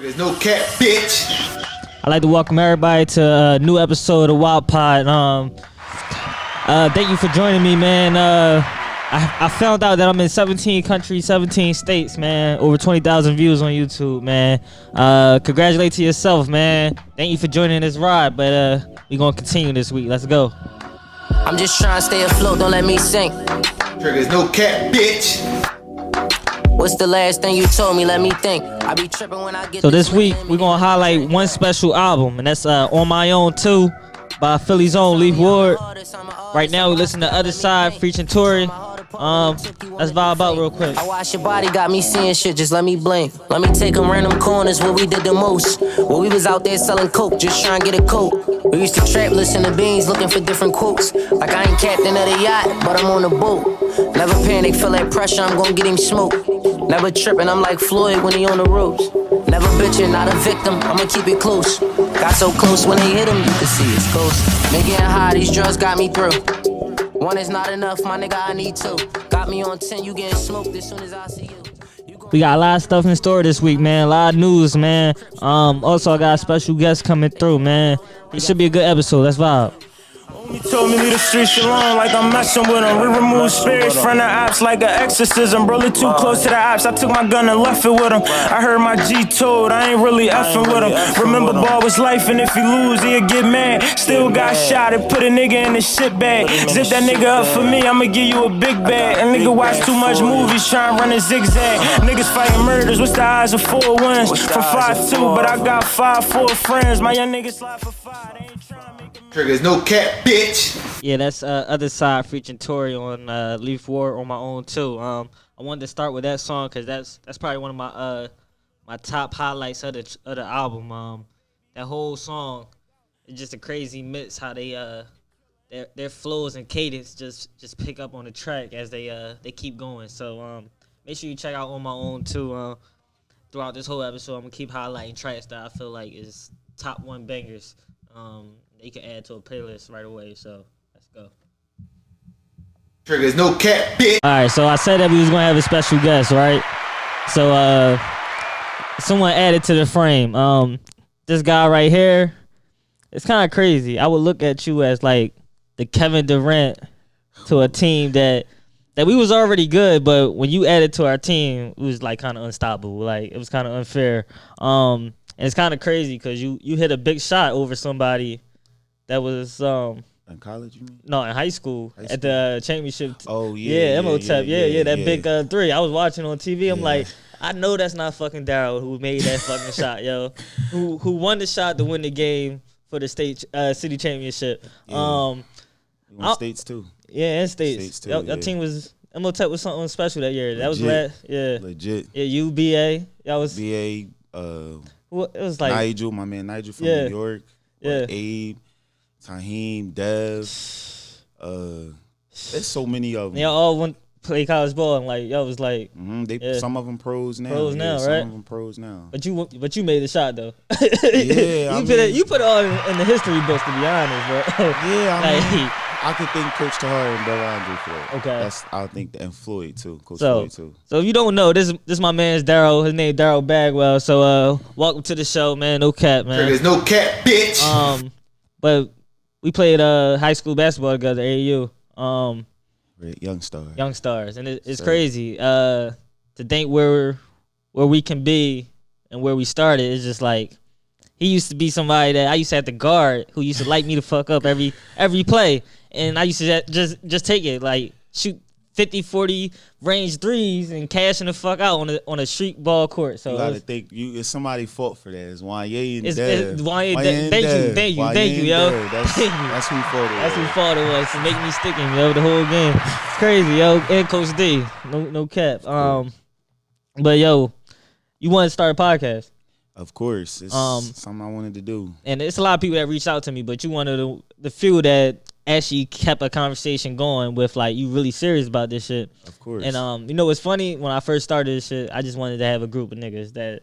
There's no cat, bitch. I'd like to welcome everybody to a new episode of WOP POD. Thank you for joining me, man. I found out that I'm in 17 countries, 17 states, man. Over 20,000 views on YouTube, man. Congratulate to yourself, man. Thank you for joining this ride, but we gonna continue this week. Let's go. I'm just trying to stay afloat, don't let me sink. There's no cat, bitch. What's the last thing you told me? Let me think. I be tripping when I get. So this week we're gonna highlight one special album, and that's On My Own 2 by Philly's own Leaf Ward. Right now we listen to Other Side featuring Tory. Let's vibe out real quick. I watch your body, got me seeing shit, just let me blink. Let me take them random corners where we did the most. Where we was out there selling coke, just trying to get a coat. We used to trap, listen to beans, looking for different quotes. Like I ain't captain of the yacht, but I'm on the boat. Never panic, feel that pressure, I'm gon' get him smoked. Never tripping, I'm like Floyd when he on the ropes. Never bitching, not a victim, I'ma keep it close. Got so close when they hit him, you could see his ghost. They getting high, these drugs got me through. One is not enough, my nigga, I need two. Got me on 10, you getting smoked as soon as I see you. We got a lot of stuff in store this week, man. A lot of news, man. Also, I got a special guest coming through, man. It should be a good episode. Let's vibe. He told me leave the streets alone like I'm messing with him. We remove spirits from the ops like an exorcism. Really too close to the ops, I took my gun and left it with him. I heard my G told, I ain't really effing with him. Remember ball was life and if he lose, he'll get mad. Still got shot and put a nigga in the shit bag. Zip that nigga up for me, I'ma give you a big bag. A nigga watch too much movies, tryna run a zigzag. Niggas fighting murders, what's the odds of 4 wins? For 5-2, but I got 5-4 friends. My young niggas slide for 5, they ain't tryna make them. There's no cat, bitch. Yeah, that's Other Side featuring Tory on Leaf Ward On My Own 2. I wanted to start with that song because that's probably one of my my top highlights of the album. That whole song is just a crazy mix how they their flows and cadence just pick up on the track as they keep going. So make sure you check out On My Own 2. Throughout this whole episode, I'm gonna keep highlighting tracks that I feel like is top 1 bangers. You can add to a playlist right away. So let's go. There's no cat, bitch. All right, so I said that we was gonna have a special guest, right? So someone added to the frame. This guy right here, it's kind of crazy. I would look at you as like the Kevin Durant to a team that we was already good, but when you added to our team, it was like kind of unstoppable. Like it was kind of unfair. And it's kind of crazy because you hit a big shot over somebody that was in college, you mean? No, in high school at the championship. Oh yeah, Emotep, that yeah. big 3. I was watching on TV. I'm like, I know that's not fucking Daryl who made that fucking shot, yo. Who won the shot to win the game for the state city championship? Yeah. He won states too. Yeah, and states too. Your team was Emotep was something special that year. That was legit. Yeah, UBA. That was BA. It was like Nigel, my man Nigel from New York. Yeah. Abe, Tahim, Dev. There's so many of them. They all went play college ball and like was like. Some of them pros now. Right? Some of them pros now. But you made the shot though. Yeah, you put it all in the history books to be honest, bro. Yeah, I could thank Coach Tahar and Brother Andre for that. Okay. I think and Floyd too. Floyd too. So if you don't know, this my man's Daryl. His name Daryl Bagwell. So welcome to the show, man. No cap, man. There's no cat, bitch. But we played high school basketball together, AAU. Young Stars. And it's crazy. To think where we can be and where we started is just like he used to be somebody that I used to have to guard who used to light me the fuck up every play. And I used to just take it, like shoot 50, 40 range threes and cashing the fuck out on a street ball court. So you gotta think it's somebody fought for that. It's Wanye and it's Dev. Thank you, yo. That's who fought it. That's who fought it was to make me stick him, yo, the whole game. It's crazy, yo. And Coach D. No cap. But yo, you want to start a podcast? Of course. It's something I wanted to do. And it's a lot of people that reached out to me, but you one of the few that actually kept a conversation going with like you really serious about this shit. Of course. And you know what's funny? When I first started this shit, I just wanted to have a group of niggas that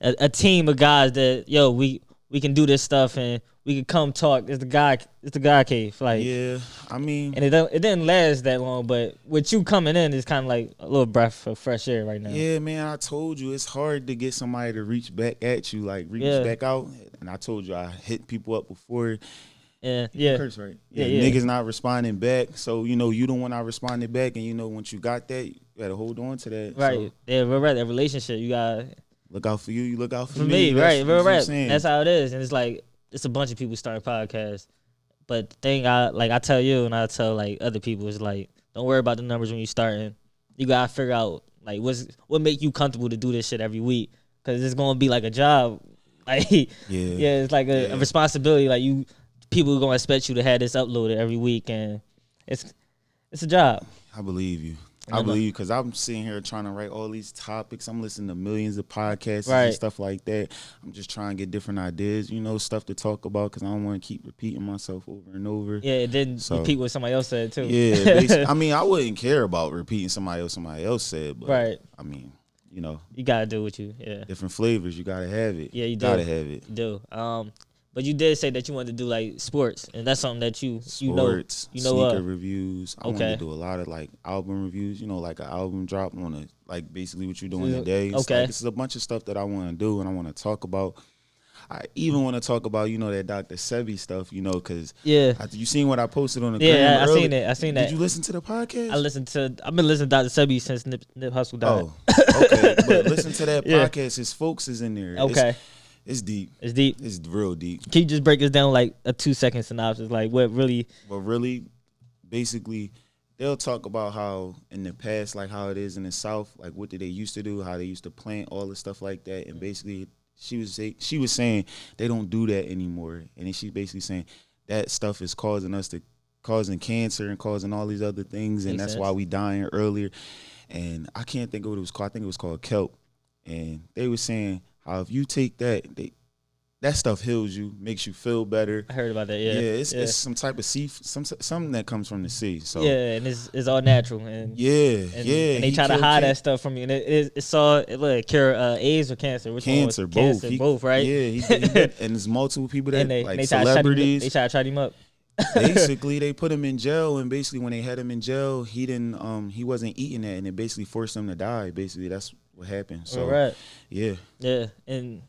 a team of guys that we we can do this stuff and we can come talk. It's the guy cave. Like, Yeah, I mean, and it didn't last that long, but with you coming in, it's kind of like a little breath of fresh air right now. yeah, man, I told you it's hard to get somebody to reach back at you, like reach back out. And I told you I hit people up before. Yeah. Curse, right? Yeah. Niggas not responding back. So, you know, you don't want to respond back. And, you know, once you got that, you got to hold on to that. Right. So, Yeah, we're right. That relationship, you got look out for you. You look out for me. That's, Right. We're right. Saying. That's how it is. And it's like, it's a bunch of people starting podcasts. But the thing I tell you and I tell like other people is like, don't worry about the numbers when you starting. You got to figure out like what make you comfortable to do this shit every week. Because it's going to be like a job. Like, it's like a responsibility. Like people are gonna expect you to have this uploaded every week, and it's a job. I believe you. I believe you because I'm sitting here trying to write all these topics. I'm listening to millions of podcasts and stuff like that. I'm just trying to get different ideas, you know, stuff to talk about because I don't want to keep repeating myself over and over. Yeah, it didn't repeat what somebody else said too. Yeah, I mean, I wouldn't care about repeating somebody else said, but I mean, you know, you gotta do what you different flavors. You gotta have it. Yeah, you gotta have it. You do. But you did say that you wanted to do like sports, and that's something that you know sneaker reviews. I want to do a lot of like album reviews. You know, like an album drop. I want to like basically what you're doing today. It's like, this is a bunch of stuff that I want to do and I want to talk about. I even want to talk about, you know, that Dr. Sebi stuff, you know, because you seen what I posted on the I seen it. I seen that. Did you listen to the podcast? I've been listening to Dr. Sebi since Nip Hustle died. Oh, okay. But listen to that podcast. His folks is in there. Okay. It's deep. It's deep. It's real deep. Can you just break this down like a 2-second synopsis? Like what really? Well, really, basically, they'll talk about how in the past, like how it is in the South, like what did they used to do, how they used to plant, all the stuff like that. And basically, she was saying they don't do that anymore. And then she basically saying that stuff is causing cancer and causing all these other things. And that's why we dying earlier. And I can't think of what it was called. I think it was called kelp. And they were saying how if you take that, that stuff heals you, makes you feel better. I heard about that. Yeah, it's some type of sea, something that comes from the sea. So and it's all natural. And and they try to hide that stuff from you. And it cure AIDS or cancer. Which cancer, one? both. Cancer, both, right? Yeah, he did. And there's multiple people that like celebrities. They try to shut him up. Basically, they put him in jail, and basically when they had him in jail, he wasn't eating that, and it basically forced him to die. Basically, that's what happened. So yeah, and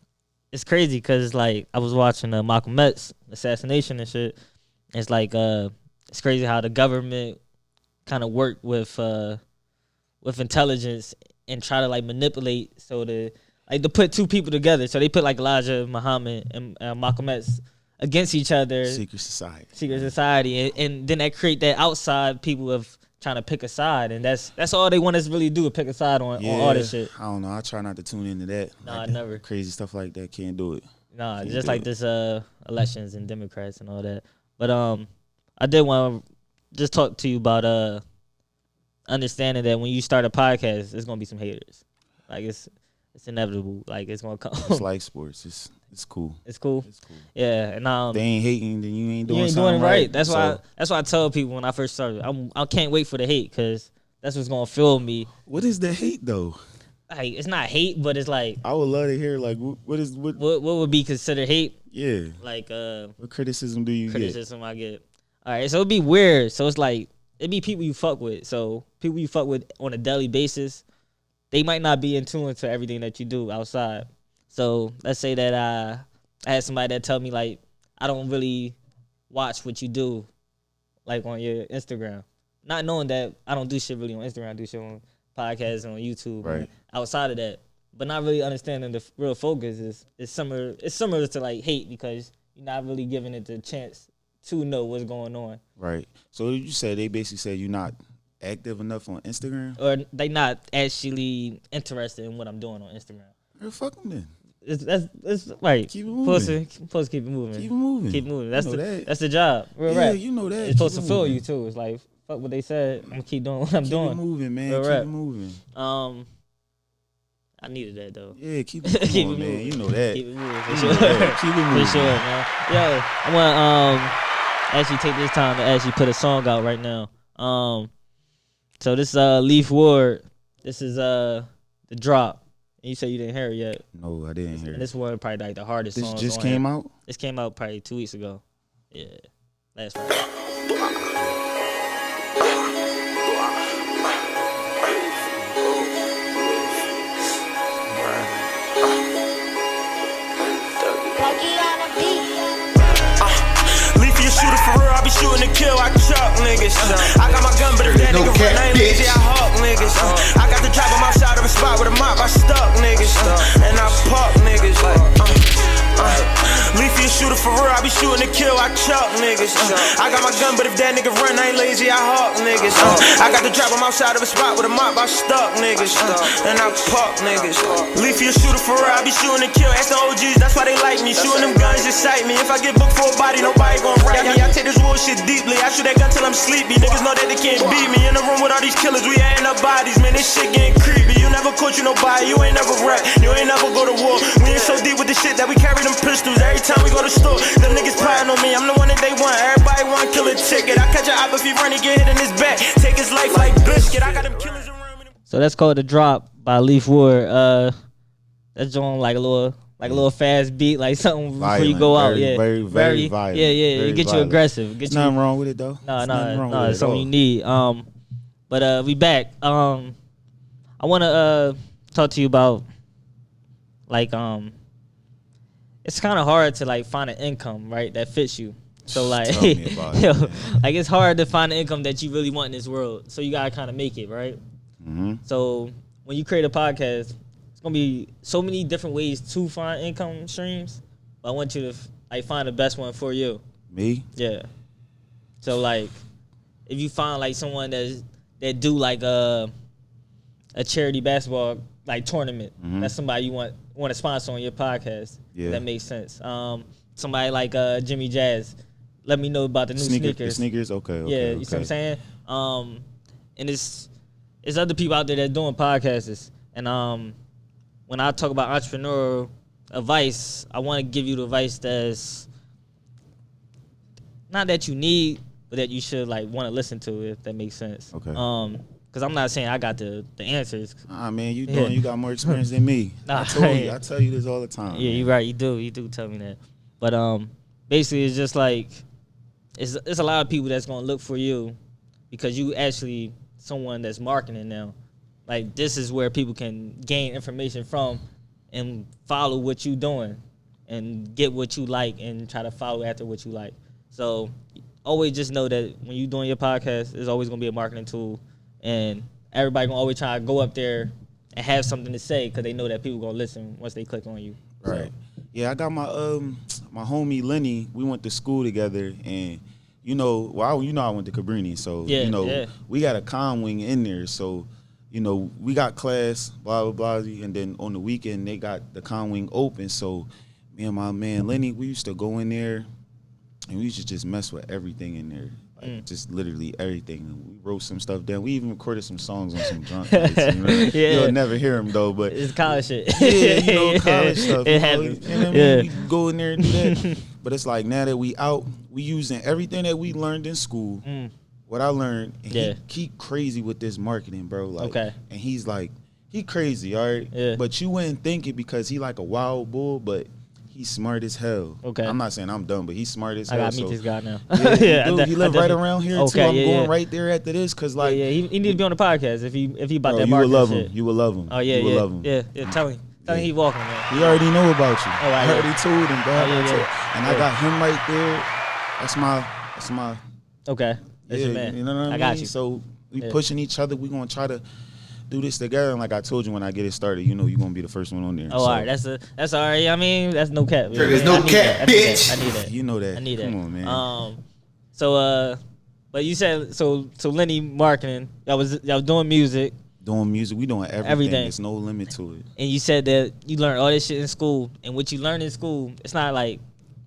it's crazy because like I was watching Malcolm X's assassination and shit. It's like it's crazy how the government kind of worked with intelligence and try to like manipulate to put two people together. So they put like Elijah Muhammad and Malcolm X against each other. Secret society, and then that create that outside people of trying to pick a side, and that's all they want us to really do is pick a side on all this shit. I don't know. I try not to tune into that. Nah, like never. Crazy stuff like that. Can't do it. Nah, just like this elections and Democrats and all that. But I did want to just talk to you about understanding that when you start a podcast, there's gonna be some haters. Like it's inevitable. Like it's gonna come. It's like sports. It's cool. It's cool. Yeah, and they ain't hating, then you ain't doing it something right. That's why I tell people when I first started, I can't wait for the hate because that's what's gonna fill me. What is the hate though? Like it's not hate, but it's like I would love to hear like what would be considered hate. Yeah. Like what criticism do you get? Criticism I get. All right, so it'd be weird. So it's like it'd be people you fuck with. So people you fuck with on a daily basis, they might not be in tune to everything that you do outside. So let's say that I had somebody that tell me like I don't really watch what you do, like on your Instagram, not knowing that I don't do shit really on Instagram. I do shit on podcasts and on YouTube. Right. Outside of that, but not really understanding the real focus is similar. It's similar to like hate because you're not really giving it the chance to know what's going on. Right. So you said they basically said you're not active enough on Instagram, or they not actually interested in what I'm doing on Instagram. Well, fuck them then. It's right. Keep it moving. Supposed to keep it moving. Keep it moving. Keep it moving. That's that's the job. Real yeah, rap. you know that. It's supposed to fill you too. It's like fuck what they said. I'm gonna keep doing what I'm doing. Keep it moving, man. Real keep rap. it moving. I needed that though. Yeah, keep it moving, man. Moving. You know that. Keep it moving for You sure. know that. Keep it moving. For sure, man. Yo, I want actually take this time to actually put a song out right now. So this Leaf Ward. This is the drop. And you said you didn't hear it yet. No, I didn't hear And it. this one probably like the hardest This song. just came out? This came out probably 2 weeks ago. Yeah. Last Friday. Leafy a shooter for real, I be shooting to kill, I chuck niggas. I got my gun, but if that No nigga cap, run, I ain't lazy, I hawk niggas. I got the trap on my side of a spot with a mop, I stuck niggas. And I pop niggas like, Leafy a shooter for real, I be shooting to kill, I chuck niggas. I got my gun, but if that nigga run, I ain't lazy, I hawk niggas. I got the trap on my side of a spot with a mop, I stuck niggas. And I pop niggas. Leafy a shooter for real, I be shooting to kill. Ask the OGs, that's why they like me. Shooting them guns excite me. If I get booked for a body, nobody gon' rap me. I take this war shit deeply. I shoot that gun till I'm sleepy. Niggas know that they can't beat me. In the room with all these killers, we adding up bodies. Man, this shit getting creepy. You never coach you nobody, you ain't never rap. You ain't never go to war. We ain't so deep with the shit that we carry them pistols. Every time we go to store, them niggas plotting on me. I'm the one that they want. Everybody want kill a ticket. I catch a op if he run, he get hit in his back. Take his life like biscuit. I got them killers around me. So that's called The Drop by Leaf Ward. That's on like a little fast beat, like something before you go out. Yeah, very violent. Yeah, very it get you violent. aggressive. There's nothing wrong with it though. No, it's something you need. But we back. I wanna talk to you about like it's kind of hard to like find an income, right, that fits you. So like, Tell me about it, man. like it's hard to find an income that you really want in this world. So you gotta kind of make it, right? Mm-hmm. So when you create a podcast, it's gonna be so many different ways to find income streams. But I want you to like find the best one for you. Me? Yeah. So like, if you find like someone that do like a charity basketball like tournament, that's somebody you want to sponsor on your podcast. Yeah. That makes sense. Somebody like Jimmy Jazz. Let me know about the new sneakers. The sneakers, okay. Yeah, you see what I'm saying? And it's other people out there that doing podcasts. And when I talk about entrepreneurial advice, I want to give you the advice that's not that you need, but that you should like want to listen to, if that makes sense. Okay. Because I'm not saying I got the answers. Man, you got more experience than me. Nah, I tell you this all the time. Yeah, you're right. You do tell me that. But basically, it's just like it's a lot of people that's gonna look for you because you actually someone that's marketing now. Like this is where people can gain information from and follow what you doing and get what you like and try to follow after what you like. So always just know that when you're doing your podcast, it's always gonna be a marketing tool, and everybody gonna always try to go up there and have something to say because they know that people gonna listen once they click on you. Right. So, yeah, I got my my homie Lenny. We went to school together, and I went to Cabrini, so we got a comm wing in there. So we got class, blah blah blah, and then on the weekend they got the comm wing open. So me and my man Lenny, we used to go in there, and we used to just mess with everything in there. Like just literally everything. We wrote some stuff down. We even recorded some songs on some drunk nights. You'll never hear them though, but it's college shit. Yeah, college stuff. It happens. We go in there and do that. But it's like now that we out, we using everything that we learned in school. What I learned, and he crazy with this marketing, bro. Like, and he's like, he crazy, all right? Yeah. But you wouldn't think it because he like a wild bull, but he's smart as hell. Okay. I'm not saying I'm dumb, but he's smart as hell. I gotta meet this guy now. He live right around here too. I'm going right there after this because like he need to be on the podcast if he about that marketing. You would love shit. him. You would love him. Oh yeah, you would love him. Yeah. Tell him he walking, man. He already know about you. Oh, I already told him, bro. And I got him right there. That's my. Okay. That's your man. You know what I mean? I got you. So we pushing each other. We gonna try to do this together. And like I told you when I get it started, you're gonna be the first one on there. Oh, all right. That's all right. I mean, that's no cap. There's no cap, bitch. I need that. You know that. I need that. Come on, man. But you said so Lenny marketing. Y'all was doing music. Doing music, we doing everything. There's no limit to it. And you said that you learned all this shit in school, and what you learned in school, it's not like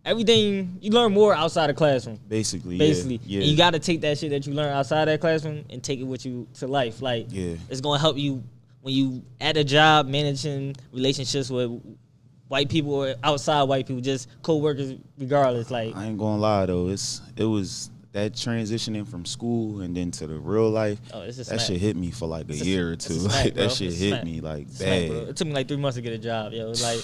everything. You learn more outside the classroom. Basically. Yeah. And you got to take that shit that you learn outside that classroom and take it with you to life. Like, it's gonna help you when you at a job managing relationships with white people or outside white people, just co-workers, regardless. Like, I ain't gonna lie though, it was that transitioning from school and then to the real life, that shit hit me for like a year or two. Like that shit hit me like bad. Bro. It took me like 3 months to get a job, yo. Like,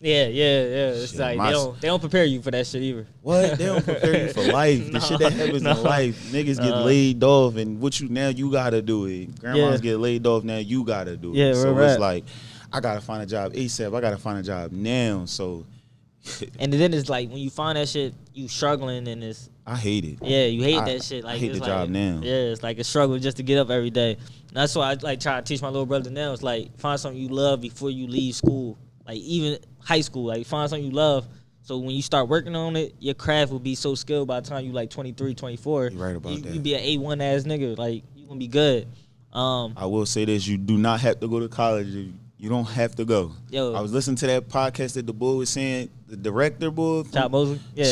yeah. It's like they don't prepare you for that shit either. What? They don't prepare you for life. The shit that happens in life, niggas get laid off, and now you gotta do it. Grandmas get laid off, now you gotta do it. Yeah, so right. it's like, I gotta find a job ASAP. I gotta find a job now. So. And then it's like when you find that shit, you struggling and it's. I hate it. Yeah, you hate that shit. Like, I hate it's the like, job now. Yeah, it's like a struggle just to get up every day. And that's why I like try to teach my little brother now. It's like find something you love before you leave school. Like even high school, like find something you love. So when you start working on it, your craft will be so skilled by the time you like 23, 24. You're right about that. You be an A1 ass nigga. Like you gonna be good. I will say this: you do not have to go to college. You don't have to go. Yo, I was listening to that podcast that the boy was saying, the director boy. Top Mosley? Yeah.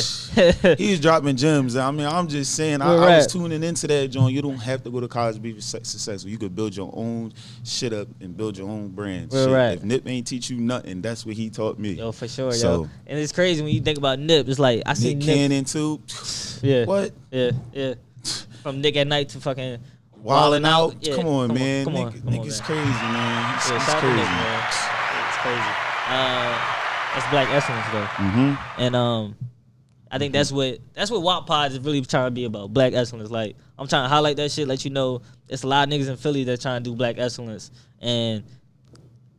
He was dropping gems. I mean, I'm just saying, I was tuning into that, John. You don't have to go to college to be successful. You could build your own shit up and build your own brand. Right. If Nip ain't teach you nothing, that's what he taught me. Yo, for sure, so, yo. And it's crazy when you think about Nip. It's like, I see Nip. Cannon too. Yeah. What? Yeah. From Nick at Night to fucking... Wilding out. Yeah. Come on, man. Come on, Nigga's crazy, man. It's shout crazy. to Nick, man. It's crazy. That's black excellence, though. Mm-hmm. And I think that's what WOP POD is really trying to be about. Black excellence. Like I'm trying to highlight that shit, let you know it's a lot of niggas in Philly that trying to do black excellence. And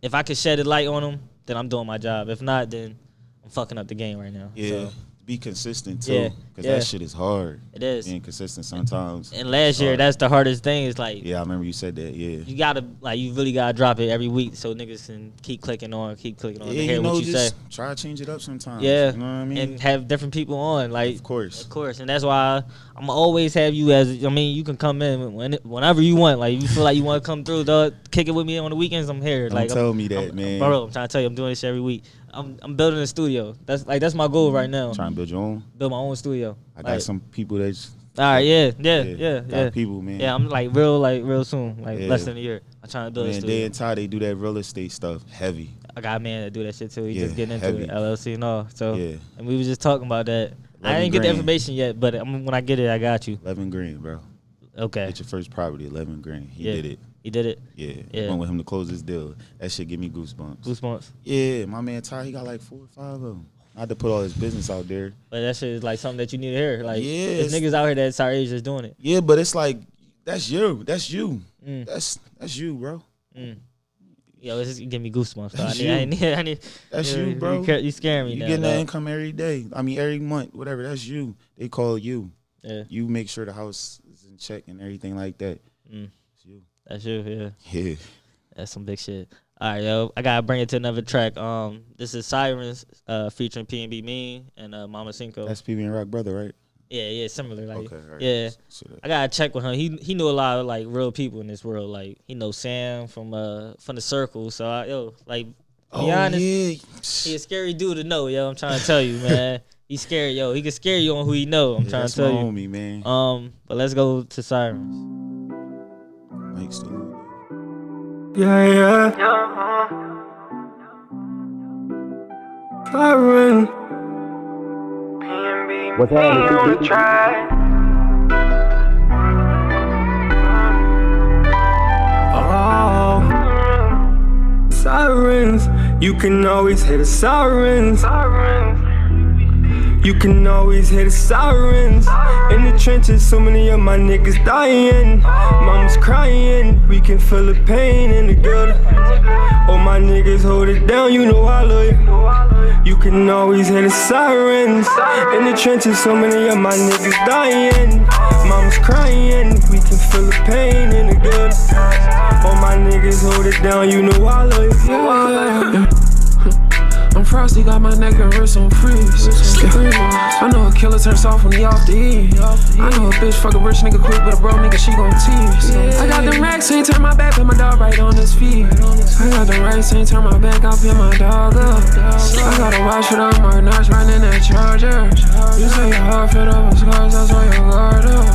if I could shed a light on them, then I'm doing my job. If not, then I'm fucking up the game right now. Yeah. So. Be consistent too, because that shit is hard. It is being consistent sometimes. And last year, that's the hardest thing. Is like, yeah, I remember you said that. Yeah, you gotta you really gotta drop it every week so niggas can keep clicking on. Yeah, to hear what you say. Try to change it up sometimes. Yeah, you know what I mean, and have different people on. Like, of course, and that's why I'm always have you as. I mean, you can come in whenever you want. Like, you feel like you want to come through, dog, kick it with me on the weekends. I'm here. Don't tell me that, man. Bro, I'm trying to tell you, I'm doing this shit every week. I'm building a studio. That's my goal right now. Trying to build your own. Build my own studio. I got some people that. All right, yeah. Got people, man. Yeah, I'm real soon, less than a year. I'm trying to build a studio. Day and Ty, they do that real estate stuff heavy. I got a man that do that shit too. He just getting into it, LLC and all. So, and we was just talking about that. I didn't get the information yet, but when I get it, I got you. 11 grand, bro. Okay. Get your first property, 11 grand. He did it. He did it? Yeah. Went with him to close this deal. That shit give me goosebumps. Goosebumps? Yeah, my man Ty, he got like 4 or 5 of them. I had to put all his business out there. But that shit is like something that you need to hear. Like, there's niggas out here that's our age just doing it. Yeah, but it's like, that's you. That's you. That's you, bro. Yo, this is giving me goosebumps. That's I need. That's you, bro. You scaring me now. You getting that income every day. I mean, every month, whatever. That's you. They call you. Yeah. You make sure the house is in check and everything like that. It's you. That's you, yeah. Yeah. That's some big shit. All right, yo. I gotta bring it to another track. This is Sirens featuring P&B Mean and Mama Cinco. That's PB and Rock brother, right? Yeah, similar. Like, okay, right. Yeah. I gotta check with him. He knew a lot of like real people in this world. Like he knows Sam from the circle. So be honest, he a scary dude to know, yo. I'm trying to tell you, man. He's scary, yo. He can scare you on who he know. I'm trying to tell you. Homie, man. But let's go to Sirens. Mike's still. Yeah. Siren. What's happening? Oh, sirens. You can always hear the sirens. You can always hear the sirens. In the trenches, so many of my niggas dying. Mama's crying, we can feel the pain in the gutter. All my niggas hold it down, you know I love you. You can always hear the sirens. In the trenches, so many of my niggas dying. Mama's crying, we can feel the pain in the gutter. All my niggas hold it down, you know I love you. Yeah. I'm frosty, got my neck and wrist on freeze. I know a killer turns off when he off the E. I know a bitch fuck a rich nigga quick, but a bro nigga she gon' tease. I got them racks, ain't turn my back, put my dog right on his feet. I got them racks, ain't turn my back, I'll pin my dog up. I gotta watch for them more knots running that charger. You say your heart fit over scars, that's why your guard up.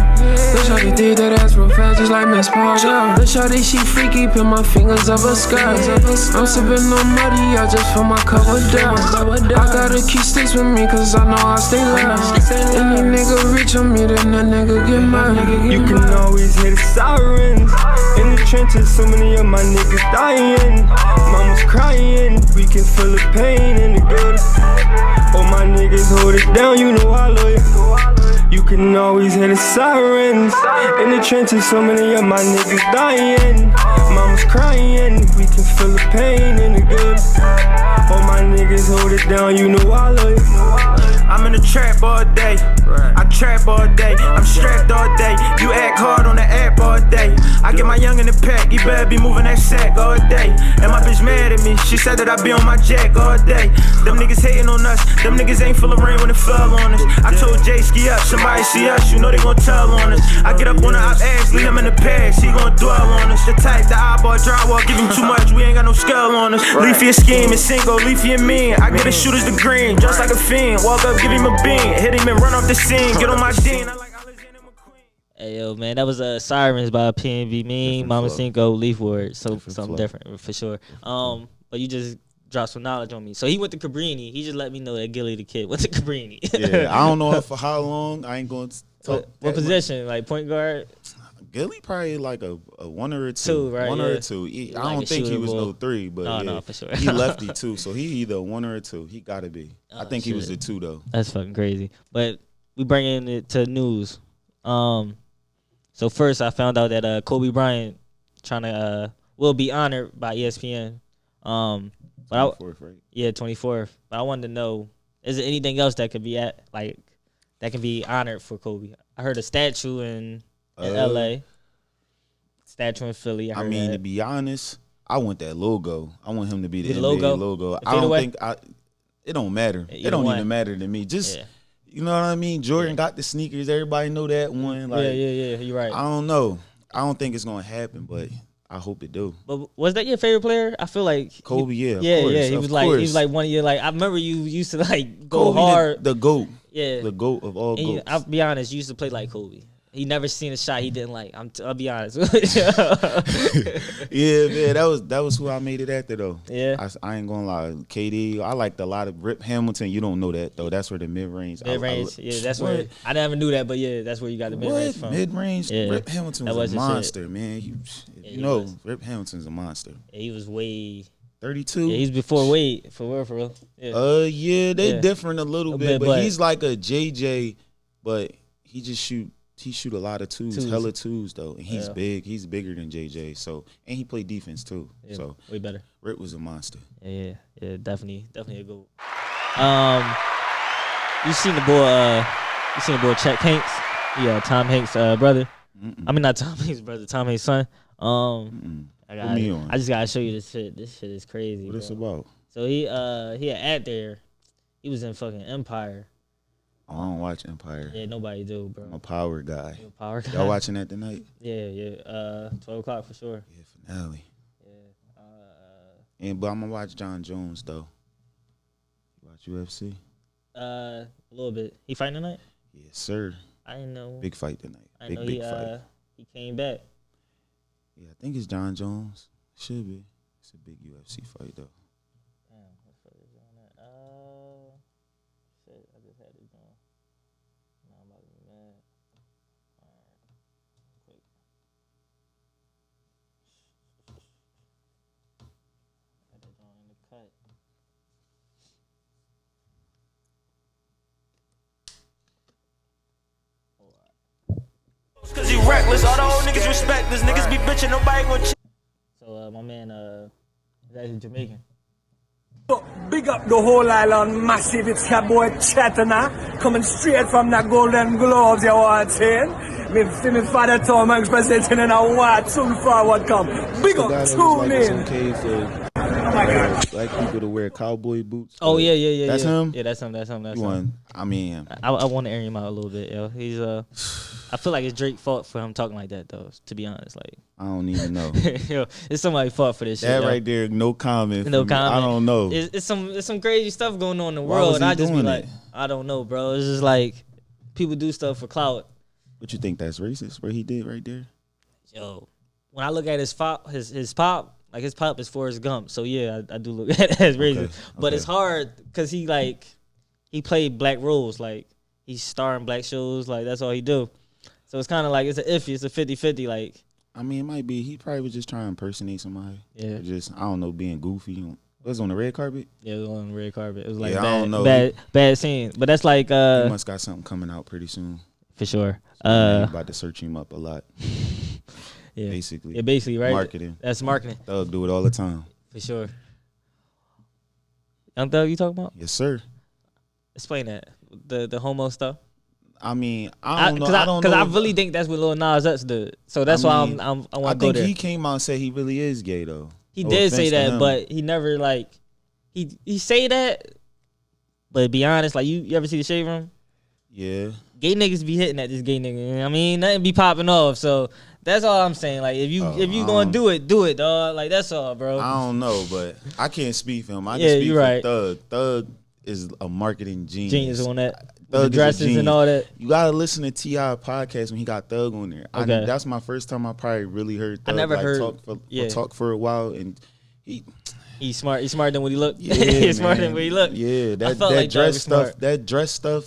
Bitch, I can dig that ass real fast, just like Miss Parker. Bitch, shawty, she freaky, pin my fingers up her skirt. I'm sipping on muddy, I just fill my cup with down. I got a to keep sticks with me, cause I know I stay low. Any nigga reach on me, then that nigga get mine. You can always hear the sirens in the trenches. So many of my niggas dying. Mama's crying. We can feel the pain in the gutter. All my niggas hold it down. You know I love you. You can always hear the sirens in the trenches. So many of my niggas dying. Mama's crying. We can feel the pain in the gutter. All my niggas hold it down. You know I love you. I'm in the trap all day. I trap all day. I'm strapped all day. You act hard on the app all day. I get my young in the pack. You better be moving that sack all day. And my bitch mad at me. She said that I be on my jack all day. Them niggas hating on us. Them niggas ain't full of rain when it fell on us. I told Jay ski up. Somebody see us. You know they gon' tell on us. I get up on the op ass. Leave him in the past. He gon' dwell on us. The type, the eyeball drywall. Give him too much. We ain't got no skull on us. Leafy a scheme and single. Leafy and mean. I get the shooters the green. Just like a fiend. Walk up. Give him a bean, hit him and run off the scene. Get on my dean. I like Alexander McQueen. Hey yo, man, that was Sirens by PNB Mean, Mama flow. Cinco, Leaf Word, so Different something flow. different for sure. But you just dropped some knowledge on me. So he went to Cabrini. He just let me know that Gilly the Kid went to Cabrini. Yeah, I don't know for how long. I ain't going to talk. What position? Like point guard? Gilly probably like a one or a two. Two, right? One Yeah. or a two. I Like don't a think he shooter was ball. no three, but No, yeah, no, for sure. he lefty too. So he either a one or a two. He gotta be. I think he was shit. the two though. That's fucking crazy. But we bringing it to news. So first I found out that Kobe Bryant will be honored by ESPN. But I, Fourth, right? yeah, 24th. But I wanted to know, is there anything else that could be that can be honored for Kobe? I heard a statue in LA, statue in Philly. I mean, that. to be honest, I want that logo. I want him to be the The NBA logo? logo. The I don't fadeaway? think it don't matter. Either It don't one. even matter to me. Just Yeah. you know what I mean. Jordan got the sneakers. Everybody know that one. Like, yeah, you're right. I don't know. I don't think it's gonna happen, but I hope it do. But was that your favorite player? I feel like Kobe, yeah, of yeah, course, yeah. He of was like course. one of your like. I remember you used to like go Kobe, hard. the GOAT. Yeah, The GOAT of all and GOATs. I'll be honest, you used to play like Kobe. He never seen a shot he didn't like. I'll be honest. Yeah, man, that was who I made it after though. Yeah. I ain't gonna lie. KD, I liked a lot of Rip Hamilton. You don't know that though. That's where the mid range. Mid range, yeah, that's What? where I never knew that, but yeah, that's where you got the mid range What from. mid range? Yeah. Rip Hamilton That was a was his shit. monster, man. You he know, was. Rip Hamilton's a monster. Yeah, he was way. 32. Yeah, he's before Wade for real. Yeah. Yeah, they Yeah. different a little A bit, bit, but but- he's like a JJ, but he just shoot a lot of twos, Twos. hella twos though, and he's Yeah. big. He's bigger than JJ, so and he played defense too. Yeah, So way better. Rip was a monster. Yeah, definitely a goat. You seen the boy Chet Hanks? Yeah, Tom Hanks' brother. I mean, not Tom Hanks' brother, Tom Hanks' son. Put me on. I just gotta show you this shit. This shit is crazy. What it's bro. about? So he had act there. He was in fucking Empire. I don't watch Empire. Yeah, nobody do, bro. I'm a Power guy. You a Power guy. Y'all watching that tonight? Yeah. 12 o'clock for sure. Yeah, finale. Yeah. But I'm gonna watch John Jones though. You watch UFC? A little bit. He fighting tonight? Yes, sir. I didn't know. Big fight tonight. I Big know fight. he came back. Yeah, I think it's John Jones. Should be. It's a big UFC fight though. Damn, what the fuck is on that? Shit, I just had it going. Now I'm about to be mad. Alright. Quick. Had it on in the cut. Cause he reckless. All the old niggas respect this. Niggas be bitching. Nobody gon' So my man is actually Jamaican. Big up the whole island, massive. It's your boy Chatana, coming straight from the Golden Globes, you want saying? Me see me father Tom Hanks presenting in a what soon forward come. Big The up, guy that was tune like it's in. okay for black people to wear cowboy boots. Oh yeah. That's him? Yeah, that's him. That's You him. want? I mean, I want to air him out a little bit, yo. He's I feel like it's Drake's fault for him talking like that though. To be honest, like I don't even know. yo, it's somebody's fault for this shit. That yo. right there, no comment. No for me. comment. I don't know. It's some crazy stuff going on in the Why world, was and he I just be doing like, it? I don't know, bro. It's just like people do stuff for clout. What you think that's racist? What he did right there? Yo, when I look at his pop, his pop is Forrest Gump. So yeah, I do look at it as racist. But okay. it's hard because he like he played black roles. Like he's starring black shows. Like that's all he do. So it's kind of like it's a iffy. It's a 50-50. Like I mean, it might be. He probably was just trying to impersonate somebody. Yeah. Or just I don't know, being goofy. Was it on the red carpet? Yeah, it was on the red carpet. It was like Yeah, I don't know. bad scene. But that's like He must got something coming out pretty soon. for sure. About to search him up a lot. Yeah, basically. Yeah, basically, right? Marketing. That's marketing Thug do it all the time. for sure. Young Thug, you talking about? Yes, sir. Explain that the homo stuff. I mean, I don't know. Because I really think that's what Lil Nas X did. So that's why I want to go there. I think he came out and said he really is gay though. He No did offense say to that, him. but he never like he say that. But to be honest, like you ever see the Shade Room? Yeah. Gay niggas be hitting at this gay nigga. You know what I mean, nothing be popping off. So that's all I'm saying. Like if you gonna do it, dog. Like that's all, bro. I don't know, but I can't speak for him. I Yeah, can speak you for right. Thug. Thug is a marketing genius. Genius on that. Thug The is a dresses and genius. all that. You gotta listen to T.I. podcast when he got Thug on there. Okay. That's my first time I probably really heard Thug never heard- talk for a while, and He's smart. He's smarter than what he look. yeah, He's smarter man. than what he look. Yeah, I that felt like Thug dress was stuff. smart. That dress stuff.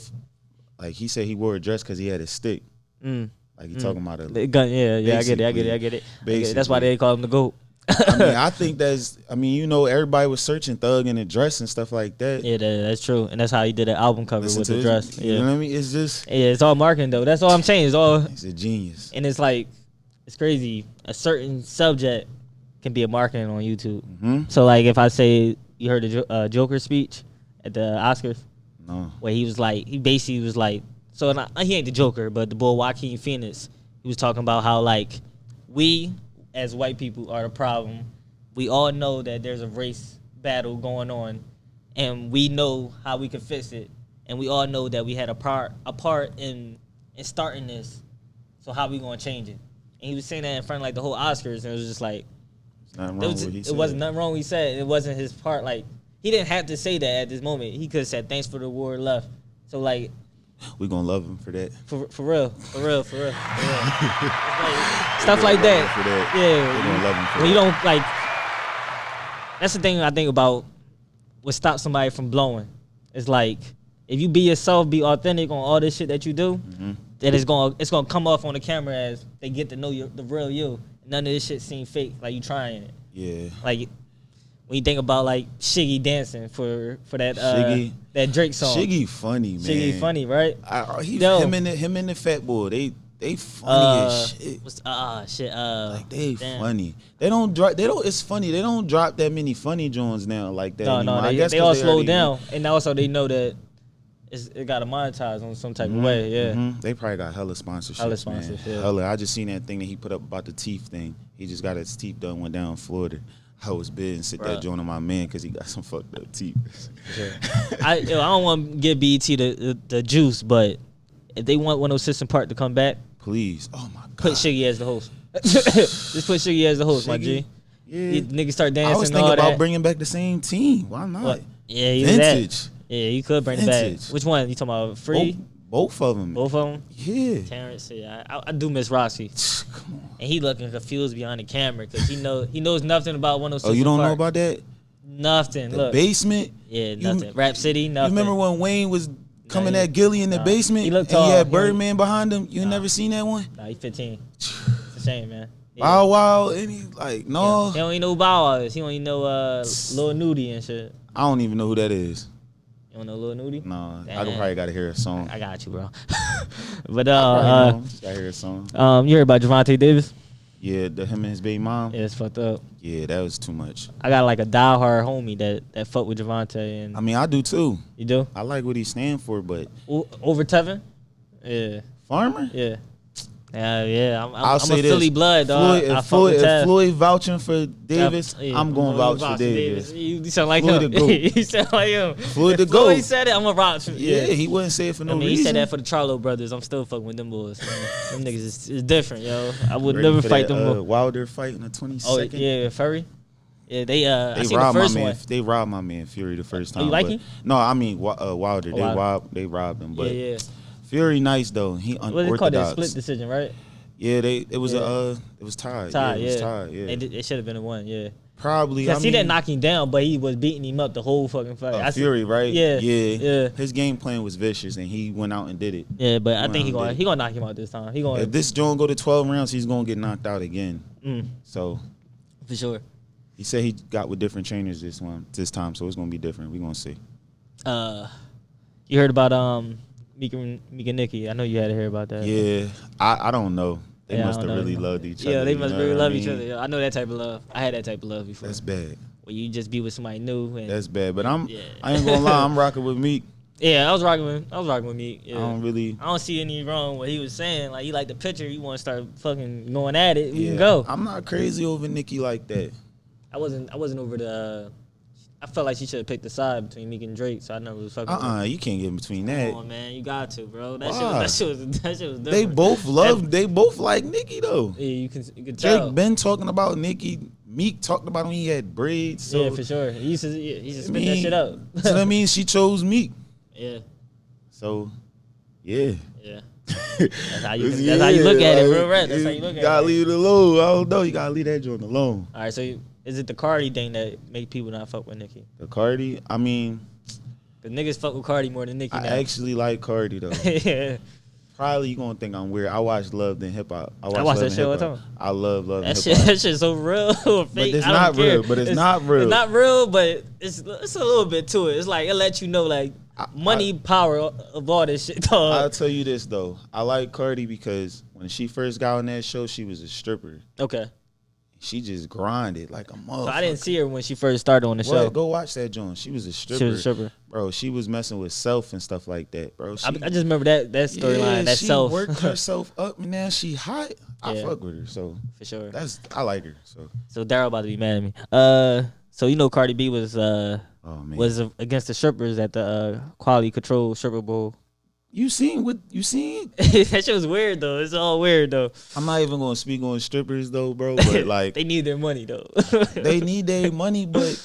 Like he said, he wore a dress because he had a stick. Like he talking about The gun. Yeah. I get it. That's why they call him the GOAT. I mean, I think that's. I mean, you know, everybody was searching Thug in the dress and stuff like that. Yeah, that's true, and that's how he did an album cover Listen with to the his- dress. You Yeah, know what I mean? It's just. yeah, it's all marketing though. That's all I'm saying. It's all, He's a genius. and it's like, it's crazy. A certain subject can be a marketing on YouTube. Mm-hmm. So like, if I say you heard the Joker speech at the Oscars, No. where he was like, he basically was like, so he ain't the Joker, but the boy Joaquin Phoenix, he was talking about how like we as white people are the problem. We all know that there's a race battle going on, and we know how we can fix it, and we all know that we had a part in starting this. So how we gonna change it? And he was saying that in front of like the whole Oscars, and it was just like Nothing there wrong was, with what he it said. wasn't nothing wrong. He said it wasn't his part. Like he didn't have to say that at this moment. He could have said thanks for the war left. So like We gonna love him for that. for real. It's like, stuff like that. For that. Yeah, We gonna love him for when you that. don't like. That's the thing I think about. What stops somebody from blowing? It's like if you be yourself, be authentic on all this shit that you do, then it's gonna come off on the camera as they get to know the real you. None of this shit seem fake. Like you trying it. Yeah. Like when you think about like Shiggy dancing for that Shiggy. that Drake song. Shiggy funny, man. Shiggy funny, right? Yo. Him and the fat boy, they funny as shit. Shit. Like they damn. funny. They don't drop. They don't. It's funny. They don't drop that many funny joints now like that. anymore. I guess they 'cause all they slowed already- down, and also they know that it got to monetize on some type of way. Yeah. They probably got hella sponsorships. Hella Man. sponsorships, yeah. Hella. I just seen that thing that he put up about the teeth thing. He just got his teeth done. Went down in Florida. I was big and sit that Bruh. joint on my man because he got some fucked up teeth. I don't want to give BET the juice, but if they want 106 & Park to come back, Please. Oh my god. put Shiggy as the host. Just put Shiggy as the host, my G. Yeah. Niggas start dancing. I was and all thinking about that. bringing back the same team. Why not? What? Yeah, you that. Vintage. Yeah, you could bring it back. Vintage. Which one? You talking about Free? Both of them. Both of them? Yeah. Terrence, yeah, I do miss Rossi, Come on. and he looking confused behind the camera because he knows nothing about 106. Oh, you don't know Park. about that? Nothing. The Look, basement? yeah, nothing. Rap City, You nothing. remember when Wayne was coming he- at Gilly in the nah. basement? He looked and he tall. had He- Birdman behind him? You never seen that one? Nah, he 15. It's a shame, man. Yeah. Bow Wow, and he like, no. He don't even know who Bow Wow is. He don't even know Lil Nudie and shit. I don't even know who that is. You don't know Lil Nudie? No, I Damn. probably gotta hear a song. I got you, bro. But Gotta hear a song. you heard about Javante Davis? Yeah, him and his baby mom. Yeah, it's fucked up. Yeah, that was too much. I got like a diehard homie that fuck with Javante, and I mean, I do too. you do I like what he stand for, but over Tevin. Yeah, Farmer. yeah. Yeah, I'm I'll a say this. Philly blood, dog. I fuck with If Tev. Floyd vouching for Davis, Yeah, I'm going to vouch for Davis. You sound like Floyd him. the GOAT. You sound like him. Floyd the If Floyd GOAT. said it, I'm gonna vouch for. Yeah, he wouldn't say it for no I mean, reason. he said that for the Charlo brothers. I'm still fucking with them boys. Man. Them niggas is different, yo. I would Ready never for fight that, them. boys. Wilder fight in the 22nd. Oh yeah, Furry. Yeah, they I They seen the robbed my first man. one. They robbed my man Fury the first time. you like but- him? No, I mean Wilder. Wilder. They robbed him. But Yeah. Fury nice though. He What they call that? unorthodox. Split decision, right? Yeah, it was Yeah. it was tied. Tied, it yeah. was tied. Yeah. It should have been a one, yeah. Probably. Cause he didn't knock him down, but he was beating him up the whole fucking fight. Fury, right? Yeah, yeah. His game plan was vicious, and he went out and did it. Yeah, but I think he gonna knock him out this time. If this joint go to 12 rounds, he's gonna get knocked out again. So for sure. He said he got with different trainers this time, so it's gonna be different. We gonna see. You heard about Meek and Nicki? I know you had to hear about that. Yeah, I don't know. They must have really loved each other. Yeah, they must really love each other. Yeah, I know that type of love. I had that type of love before. That's bad. Where you just be with somebody new. And, that's bad. But I ain't gonna lie, I'm rocking with Meek. Yeah, I was rocking with Meek. Yeah. I don't see any wrong what he was saying. Like, he liked the picture. You want to start fucking going at it. We can go. I'm not crazy over Nicki like that. I wasn't over the. I felt like she should have picked the side between Meek and Drake, so I know it was fucking. You can't get in between that. Come on, man, you got to, bro. That shit was different. They both like Nicki though. Yeah, you can tell. Drake been talking about Nicki. Meek talked about when he had braids. So, yeah, for sure. He used to spit that shit out. So that means she chose Meek. Yeah. So, yeah. Yeah. That's how you look at it, real rap. That's how you look at it. You gotta leave it alone. I don't know. You gotta leave that joint alone. All right, so is it the Cardi thing that make people not fuck with Nicki? The Cardi? I mean, the niggas fuck with Cardi more than Nicki now. I actually like Cardi though. Yeah. Probably you gonna think I'm weird. I watch Love and Hip Hop. I watch that shit all the time. I love Love and That Hip Hop. That shit's so real. Fake. But it's not real. But it's not real. It's not real, but it's a little bit to it. It's like it lets you know like money, power of all this shit. Dog. I'll tell you this though. I like Cardi because when she first got on that show, she was a stripper. Okay. She just grinded like a motherfucker. So I didn't see her when she first started on the show. Go watch that joint. She was a stripper. Bro, she was messing with Self and stuff like that, bro. I just remember that storyline, that Self. She worked herself up, and now she hot. I fuck with her, so. For sure. I like her, so. So Daryl about to be mad at me. So you know Cardi B was against the strippers at the Quality Control Stripper Bowl. You seen? That shit was weird though. It's all weird though. I'm not even gonna speak on strippers though, bro. But like they need their money though. They need their money, but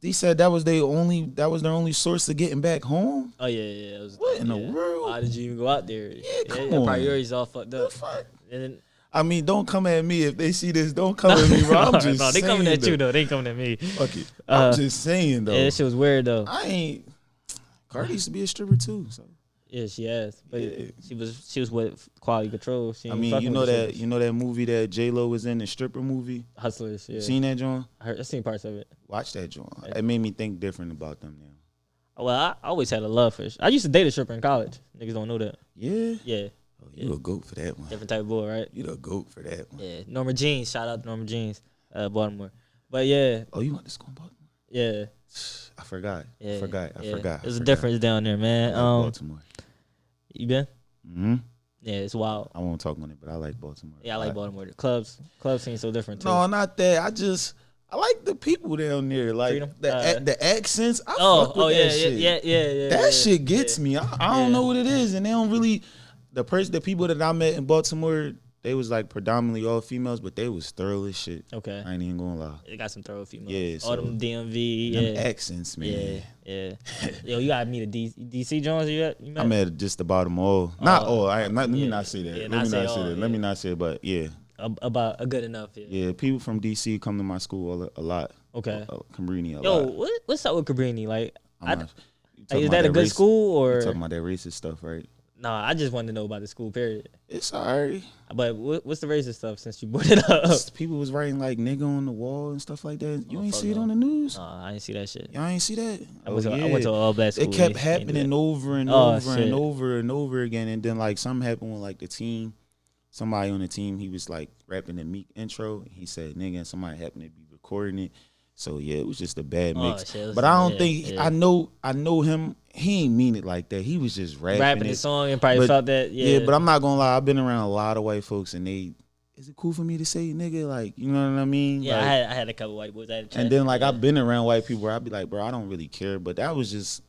they said that was their only source of getting back home. Oh yeah. What in the world? How did you even go out there? Yeah, come on. Priorities all fucked up. Fuck? And then, I mean, don't come at me if they see this. Don't come at me, bro. I'm just saying. They coming at you though. They coming at me. Fuck it. I'm just saying though. Yeah, that shit was weird though. Cardi used to be a stripper too, so. Yeah, she has, but she was with Quality Control. I mean, you know that movie that J-Lo was in, the stripper movie, Hustlers. Yeah, seen that joint? I seen parts of it. Watch that joint. It made me think different about them now. Well, I always had a love for. I used to date a stripper in college. Niggas don't know that. Yeah. Yeah. Oh, you a goat for that one. Different type of boy, right? You the goat for that one. Yeah. Norma Jeans. Shout out to Norma Jeans, Baltimore. But yeah. Oh, you went to school in Baltimore? Yeah. I forgot. Yeah. I forgot. There's a difference down there, man. Baltimore. You been? Mm-hmm. Yeah, it's wild. I won't talk on it, but I like Baltimore. Yeah, I like Baltimore. The clubs seem so different too. No, not that. I like the people down there, like the accents. I fuck with that shit. Yeah. That shit gets me. I don't know what it is, and they don't really. The people that I met in Baltimore, they was like predominantly all females, but they was thorough as shit. Okay, I ain't even gonna lie. They got some thorough females. Yeah, all them DMV. Them accents, man. Yeah. Yo, you gotta meet a DC Jones. You met? I met just about them all. Not all. Let me not say that. Yeah, Let me not say it, but yeah. About a good enough. Yeah, people from DC come to my school a lot. Okay. Cabrini a lot. Yo, what's up with Cabrini? Like, is that a good racist, school or? You talking about that racist stuff, right? Nah, I just wanted to know about the school, period. It's alright. But what's the racist stuff since you brought it up? People was writing like nigga on the wall and stuff like that. You ain't see it on the news? Nah, I ain't see that shit. Y'all ain't see that? I went to an all black school. It kept happening over and over again. And then like something happened with like the team. Somebody on the team, he was like rapping the Meek intro. He said nigga, and somebody happened to be recording it. So yeah, it was just a bad mix. But I don't think I know him. He ain't mean it like that. He was just rapping the song and probably felt that. Yeah, but I'm not gonna lie. I've been around a lot of white folks, and is it cool for me to say nigga? Like, you know what I mean? Yeah, like, I had a couple white boys. And then like I've been around white people where I'd be like, bro, I don't really care. But I was just.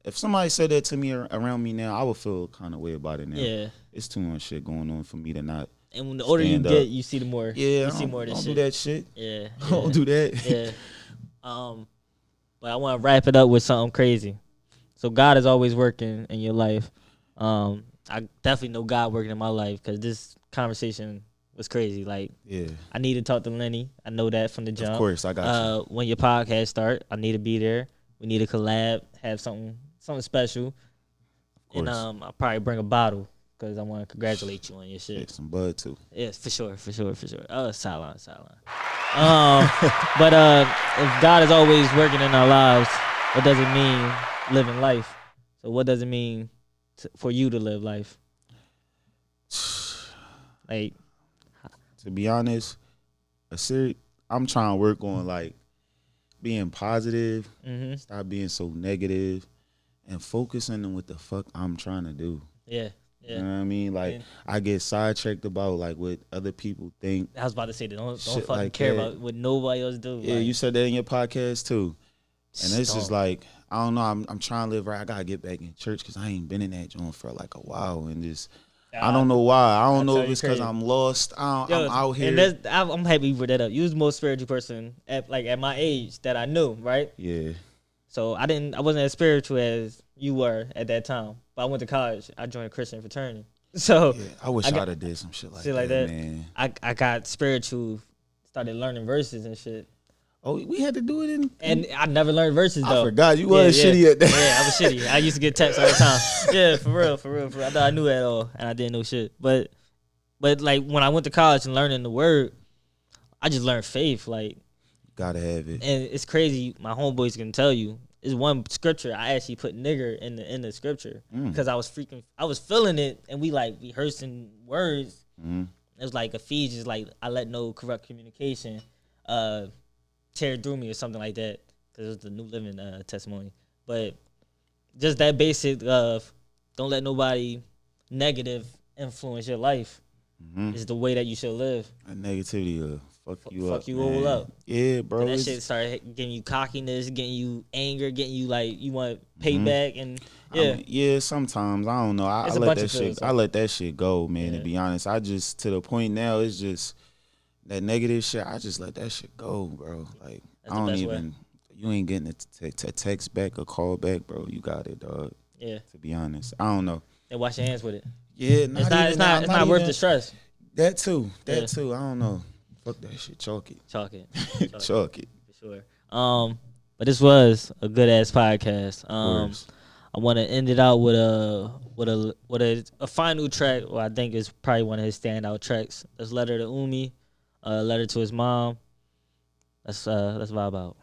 If somebody said that to me around me now, I would feel kind of way about it now. Yeah, it's too much shit going on for me to not. And when the older you get, you see the more. Yeah, you see more of this shit. Don't do that shit. Yeah, don't do that. Yeah. But I want to wrap it up with something crazy. So God is always working in your life. I definitely know God working in my life because this conversation was crazy. Like, Yeah. I need to talk to Lenny. I know that from the jump. Of course, I got you. When your podcast start, I need to be there. We need to collab, have something special. And I'll probably bring a bottle because I want to congratulate you on your shit. Yeah, some bud too. Yes, for sure. Sideline. But if God is always working in our lives, what does it mean living life? So what does it mean for you to live life? Like, to be honest, I'm trying to work on like being positive, stop being so negative, and focusing on what the fuck I'm trying to do. Yeah. You know what I mean? Like, I get sidetracked about like what other people think. I was about to say that don't fucking like care that. about what nobody else do. Yeah, like, you said that in your podcast too. And it's just don't. like, I don't know. I'm trying to live right. I gotta get back in church because I ain't been in that joint for like a while, and just I don't know why. I don't know if it's because I'm lost. I'm out here. And I'm happy you brought that up. You was the most spiritual person at my age that I knew, right? Yeah. So I wasn't as spiritual as you were at that time. But I went to college. I joined a Christian fraternity. So yeah, I wish I'd have did some shit like that, man. I got spiritual, started learning verses and shit. Oh, we had to do it and I never learned verses though. I forgot you was shitty at that. Yeah, I was shitty. I used to get texts all the time. Yeah, for real. I thought I knew that all, and I didn't know shit. But like when I went to college and learning the word, I just learned faith. Like, gotta have it. And it's crazy. My homeboys can tell you. Is one scripture I actually put nigger in the scripture because I was feeling it, and we like rehearsing words. It was like Ephesians, like I let no corrupt communication tear through me or something like that, because it was the New Living testimony. But just that basic of don't let nobody negative influence your life is the way that you should live. A negativity fuck you up. Fuck you all up. Yeah, bro. And that shit started getting you cockiness, getting you anger, getting you like you want payback, and yeah. Yeah, sometimes I don't know. I let that shit. I let that shit go, man. To be honest, I just to the point now. It's just that negative shit. I just let that shit go, bro. Like That's I don't even. Way. You ain't getting a text back or call back, bro. You got it, dog. Yeah. To be honest, I don't know. And wash your hands with it. Yeah, it's not worth the stress. That too. I don't know. Fuck that shit. Chalk it. Chalk it. Chalk it. For sure. But this was a good ass podcast. I want to end it out with a final track. Well, I think is probably one of his standout tracks. That's Letter to Umi, Letter to his mom. Let's vibe out.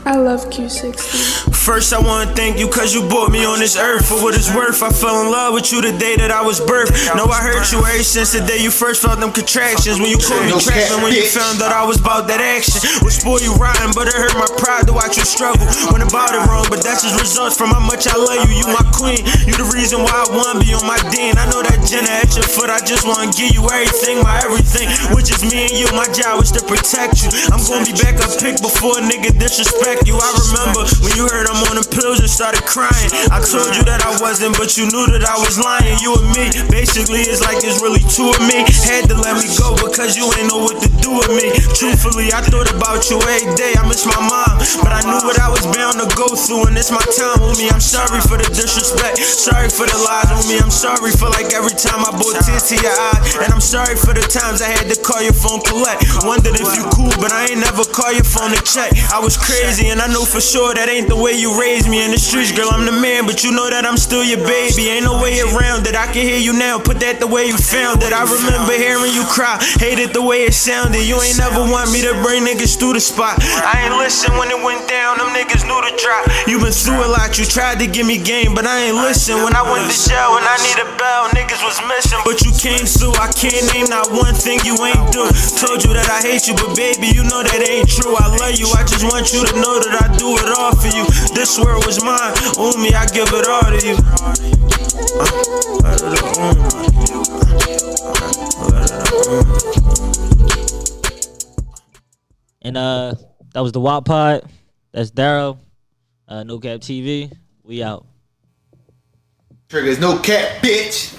I love Q60. First I wanna thank you cause you brought me on this earth. For what it's worth, I fell in love with you the day that I was birthed. Know I hurt you ever since the day you first felt them contractions. When you called me trapping, when you found that I was about that action. Would spoil you rotten, but it hurt my pride to watch you struggle. Went about it wrong, but that's just results from how much I love you. You my queen, you the reason why I wanna be on my dean. I know that Jenna at your foot, I just wanna give you everything, my everything. Which is me and you, my job is to protect you. I'm gonna be back up pick before a nigga disrespect you. I remember when you heard I'm on the pills and started crying. I told you that I wasn't, but you knew that I was lying. You and me, basically it's like it's really two of me. Had to let me go because you ain't know what to do with me. Truthfully, I thought about you every day. I miss my mom, but I knew what I was bound to go through, and it's my time with me. I'm sorry for the disrespect, sorry for the lies with me. I'm sorry for like every time I brought tears to your eyes, and I'm sorry for the times I had to call your phone collect. Wondered if you cool, but I ain't never call your phone to check. I was crazy, and I know for sure that ain't the way you raised me in the streets, girl. I'm the man, but you know that I'm still your baby. Ain't no way around it. I can hear you now. Put that the way you found it. I remember hearing you cry. Hated the way it sounded. You ain't never want me to bring niggas through the spot. I ain't listen when it went down. Them niggas knew to drop. You been through a lot. You tried to give me game, but I ain't listen. When I went to jail and I need a bell, niggas was missing, but you came through. I can't name not one thing you ain't do. Told you that I hate you, but baby, you know that ain't true. I love you. I just want you to know that I do it all for you. This world was mine, Umi, I give it all to you. And that was the WOP Pod. That's Daryl. No Cap TV. We out. Triggers no cap, bitch.